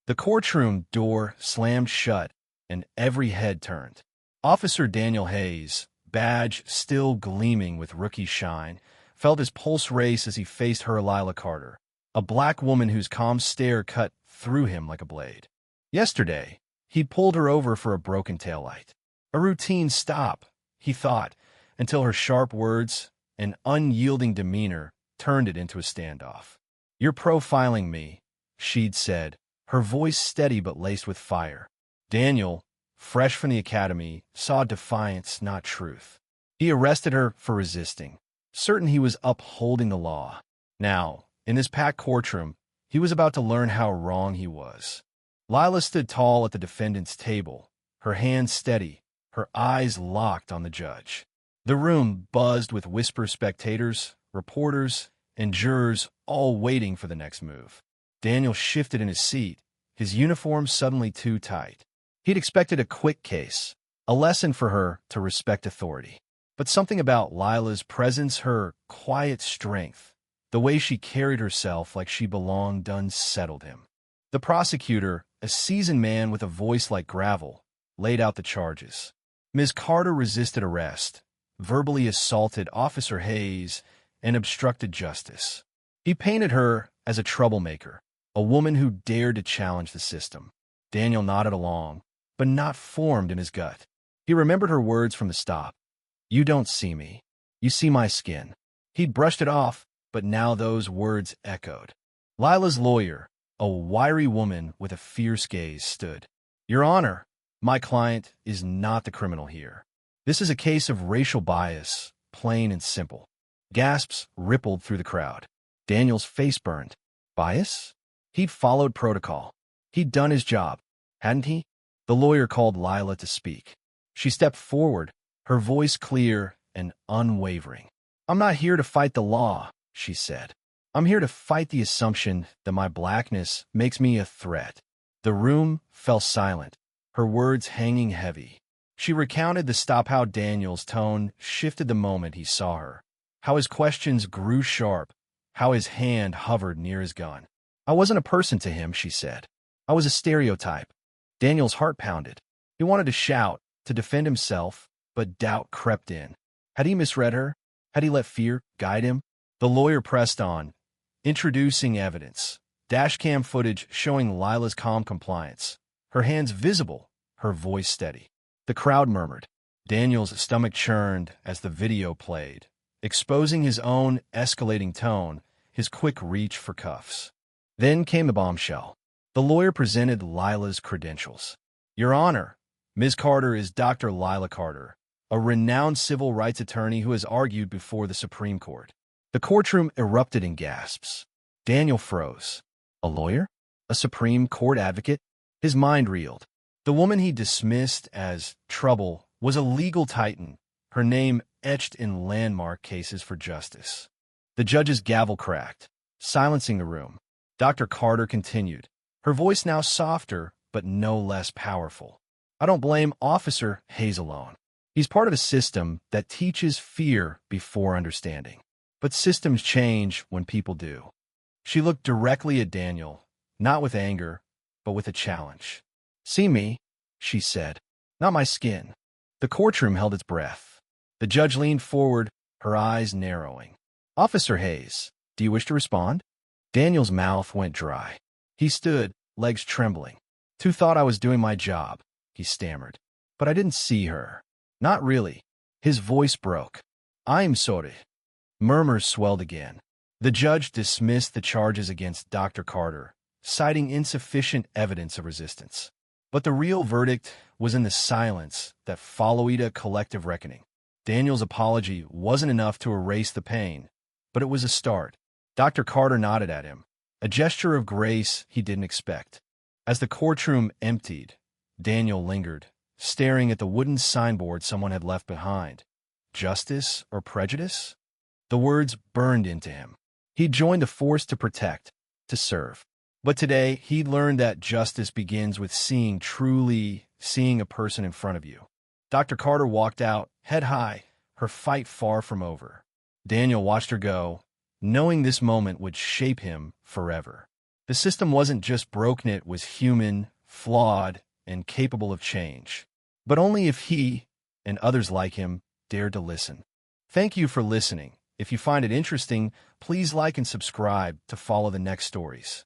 The courtroom door slammed shut, and every head turned. Officer Daniel Hayes, badge still gleaming with rookie shine, felt his pulse race as he faced her Lila Carter, a black woman whose calm stare cut through him like a blade. Yesterday, he'd pulled her over for a broken taillight. A routine stop, he thought, until her sharp words and unyielding demeanor turned it into a standoff. "You're profiling me," she'd said, her voice steady but laced with fire. Daniel, fresh from the academy, saw defiance, not truth. He arrested her for resisting, certain he was upholding the law. Now, in this packed courtroom, he was about to learn how wrong he was. Lila stood tall at the defendant's table, her hands steady, her eyes locked on the judge. The room buzzed with whisper spectators, reporters, and jurors all waiting for the next move. Daniel shifted in his seat, his uniform suddenly too tight. He'd expected a quick case, a lesson for her to respect authority. But something about Lila's presence, her quiet strength, the way she carried herself like she belonged, unsettled him. The prosecutor, a seasoned man with a voice like gravel, laid out the charges. Ms. Carter resisted arrest, verbally assaulted Officer Hayes, and obstructed justice. He painted her as a troublemaker, a woman who dared to challenge the system. Daniel nodded along, but not formed in his gut. He remembered her words from the stop. "You don't see me. You see my skin." He'd brushed it off, but now those words echoed. Lila's lawyer, a wiry woman with a fierce gaze, stood. "Your Honor, my client is not the criminal here. This is a case of racial bias, plain and simple." Gasps rippled through the crowd. Daniel's face burned. Bias? He'd followed protocol. He'd done his job, hadn't he? The lawyer called Lila to speak. She stepped forward, her voice clear and unwavering. "I'm not here to fight the law," she said. "I'm here to fight the assumption that my blackness makes me a threat." The room fell silent, her words hanging heavy. She recounted the stop, how Daniel's tone shifted the moment he saw her, how his questions grew sharp, how his hand hovered near his gun. "I wasn't a person to him," she said. "I was a stereotype." Daniel's heart pounded. He wanted to shout, to defend himself, but doubt crept in. Had he misread her? Had he let fear guide him? The lawyer pressed on, introducing evidence. Dashcam footage showing Lila's calm compliance. Her hands visible, her voice steady. The crowd murmured. Daniel's stomach churned as the video played, exposing his own escalating tone, his quick reach for cuffs. Then came the bombshell. The lawyer presented Lila's credentials. "Your Honor, Ms. Carter is Dr. Lila Carter, a renowned civil rights attorney who has argued before the Supreme Court." The courtroom erupted in gasps. Daniel froze. A lawyer? A Supreme Court advocate? His mind reeled. The woman he dismissed as trouble was a legal titan, her name etched in landmark cases for justice. The judge's gavel cracked, silencing the room. Dr. Carter continued, her voice now softer but no less powerful. "I don't blame Officer Hayes alone. He's part of a system that teaches fear before understanding. But systems change when people do." She looked directly at Daniel, not with anger, but with a challenge. "See me," she said, "not my skin." The courtroom held its breath. The judge leaned forward, her eyes narrowing. "Officer Hayes, do you wish to respond?" Daniel's mouth went dry. He stood, legs trembling. "Two thought I was doing my job," he stammered. "But I didn't see her." "Not really." His voice broke. "I'm sorry." Murmurs swelled again. The judge dismissed the charges against Dr. Carter, citing insufficient evidence of resistance. But the real verdict was in the silence that followed a collective reckoning. Daniel's apology wasn't enough to erase the pain, but it was a start. Dr. Carter nodded at him, a gesture of grace he didn't expect. As the courtroom emptied, Daniel lingered, staring at the wooden signboard someone had left behind. Justice or prejudice? The words burned into him. He joined a force to protect, to serve. But today, he learned that justice begins with truly seeing a person in front of you. Dr. Carter walked out, head high, her fight far from over. Daniel watched her go, knowing this moment would shape him forever. The system wasn't just broken, it was human, flawed, and capable of change. But only if he, and others like him, dared to listen. Thank you for listening. If you find it interesting, please like and subscribe to follow the next stories.